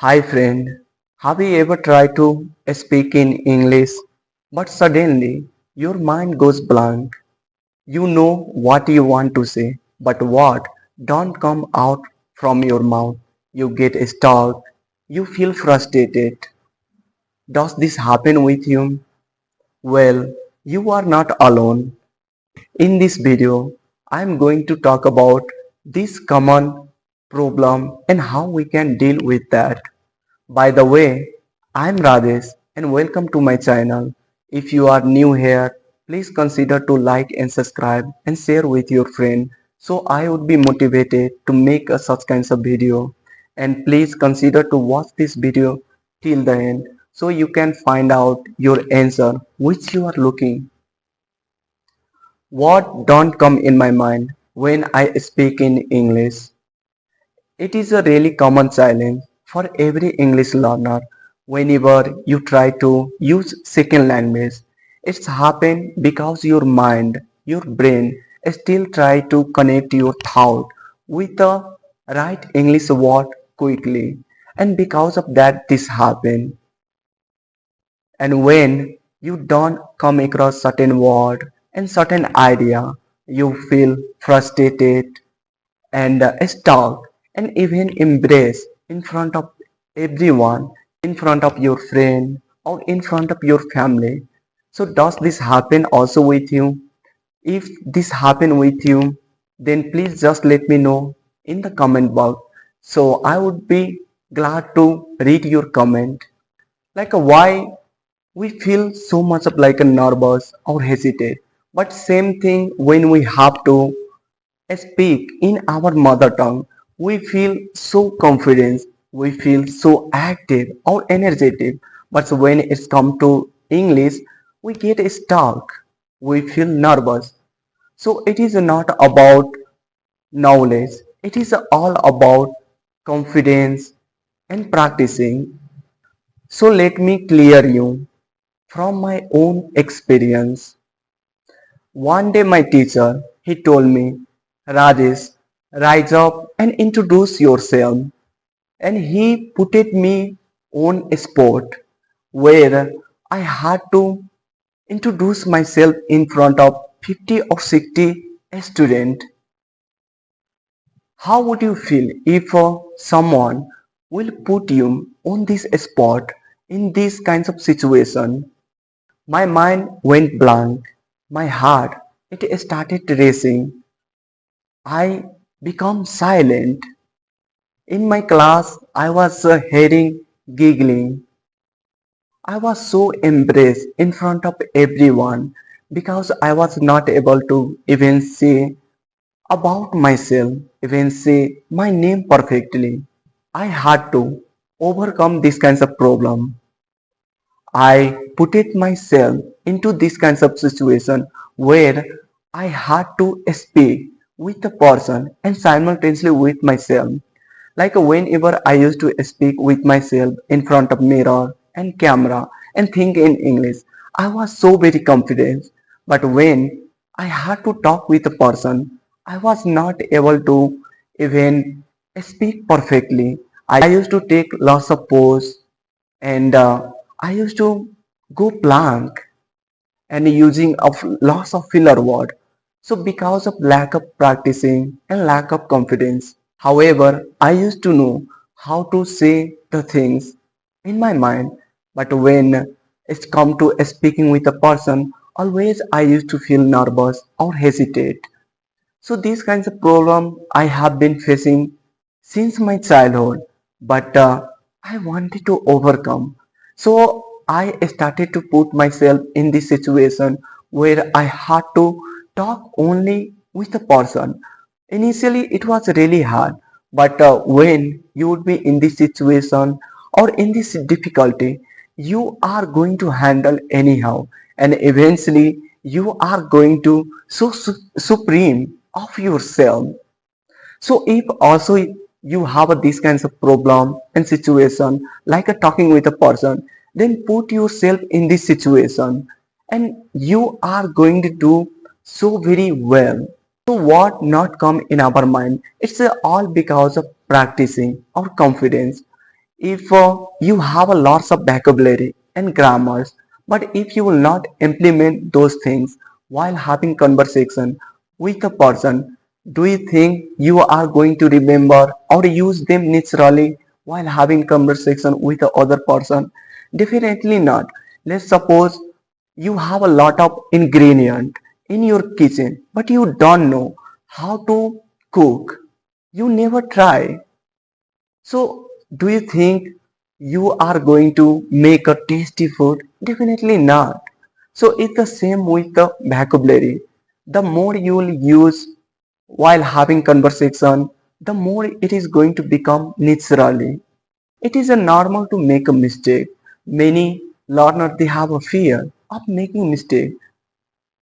Hi friend, have you ever tried to speak in English but suddenly your mind goes blank? You know what you want to say, but what don't come out from your mouth. You get stuck, you feel frustrated. Does this happen with you? Well, you are not alone. In this video, I am going to talk about this common problem and how we can deal with that. By the way, I'm Rajesh and welcome to my channel. If you are new here, please consider to like and subscribe and share with your friend so I would be motivated to make a such kinds of video. And please consider to watch this video till the end so you can find out your answer which you are looking. What don't come in my mind when I speak in English? It is a really common challenge for every English learner whenever you try to use second language. It's happened because your mind, your brain still try to connect your thought with the right English word quickly. And because of that this happen. And when you don't come across certain word and certain idea, you feel frustrated and stuck and even embrace in front of everyone, in front of your friend or in front of your family. So does this happen also with you? If this happen with you, then please just let me know in the comment box. So I would be glad to read your comment. Like why we feel so much of like a nervous or hesitate. But same thing when we have to speak in our mother tongue, we feel so confident, we feel so active or energetic. But when it's come to English, we get stuck, we feel nervous. So it is not about knowledge, it is all about confidence and practicing. So let me clear you from my own experience. One day my teacher, he told me, Rajesh, rise up and introduce yourself. And he put me on a spot where I had to introduce myself in front of 50 or 60 students. How would you feel if someone will put you on this spot in these kinds of situation? My mind went blank. My heart, it started racing. I became silent. In my class, I was hearing giggling. I was so embarrassed in front of everyone because I was not able to even say about myself, even say my name perfectly. I had to overcome this kinds of problem. I put it myself into this kinds of situation where I had to speak with the person and simultaneously with myself. Like whenever I used to speak with myself in front of mirror and camera and think in English, I was so very confident. But when I had to talk with a person, I was not able to even speak perfectly. I used to take lots of pause and I used to go blank and using of lots of filler word. So because of lack of practicing and lack of confidence, however, I used to know how to say the things in my mind, but when it's come to speaking with a person, always I used to feel nervous or hesitate. So these kinds of problem I have been facing since my childhood, but I wanted to overcome. So I started to put myself in this situation where I had to talk only with a person. Initially, it was really hard, but when you would be in this situation or in this difficulty, you are going to handle anyhow, and eventually you are going to so supreme of yourself. So if also you have this kinds of problem and situation like a talking with a person, then put yourself in this situation and you are going to do so very well. So what not come in our mind? It's all because of practicing our confidence. If you have a lots of vocabulary and grammars, but if you will not implement those things while having conversation with a person, do you think you are going to remember or use them naturally while having conversation with the other person? Definitely not. Let's suppose you have a lot of ingredient in your kitchen, but you don't know how to cook. You never try. So, do you think you are going to make a tasty food? Definitely not. So, it's the same with the vocabulary. The more you will use while having conversation, the more it is going to become naturally. It is a normal to make a mistake. Many learners they have a fear of making mistake.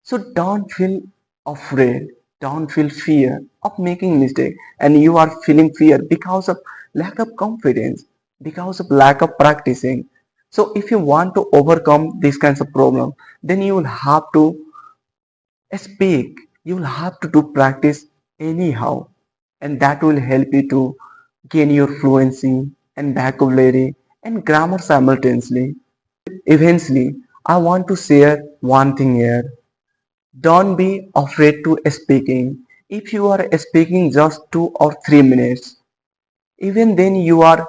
So don't feel afraid, don't feel fear of making mistake, and you are feeling fear because of lack of confidence, because of lack of practicing. So if you want to overcome these kinds of problem, then you will have to speak, you will have to do practice anyhow, and that will help you to gain your fluency and vocabulary and grammar simultaneously. Eventually, I want to share one thing here. Don't be afraid to speaking. If you are speaking just 2 or 3 minutes, even then you are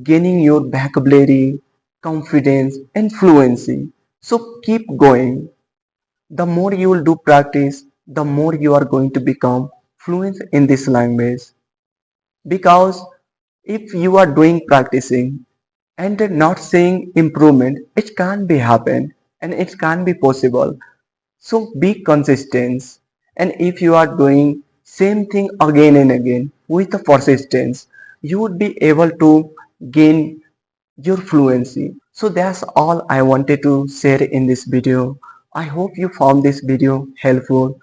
gaining your vocabulary, confidence and fluency. So keep going. The more you will do practice, the more you are going to become fluent in this language. Because if you are doing practicing and not seeing improvement, it can't be happen and it can't be possible. So be consistent, and if you are doing same thing again and again with the persistence, you would be able to gain your fluency. So that's all I wanted to share in this video. I hope you found this video helpful.